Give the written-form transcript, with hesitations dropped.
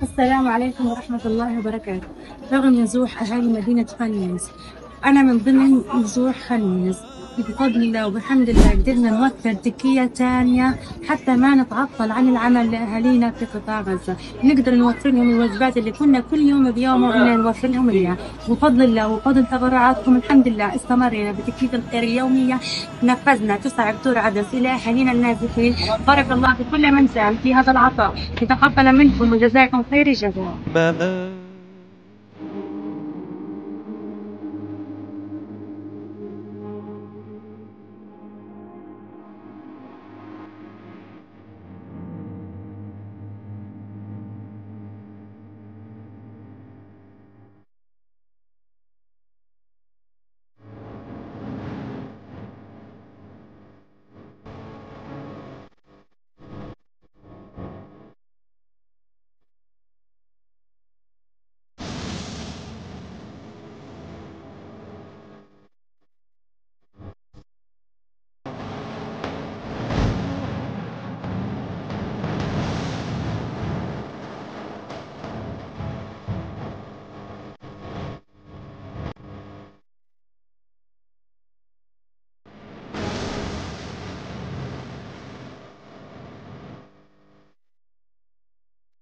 السلام عليكم ورحمة الله وبركاته. رغم نزوح أهالي مدينة خان يونس، أنا من ضمن نزوح خان يونس. بفضل الله وبحمد الله قدرنا نوفر تكية تانية حتى ما نتعطل عن العمل لأهالينا في قطاع غزة، نقدر نوفر لهم الوجبات اللي كنا كل يوم بيومه إحنا نوفر لهم إياها. بفضل الله وبفضل تبرعاتكم الحمد لله استمرينا بتكية الخير اليومية، نفذنا 9 بتور عدس إلى أهالينا النازحين. بارك الله في كل من ساهم في هذا العطاء، يتقبل منكم وجزاكم خير الجزاء.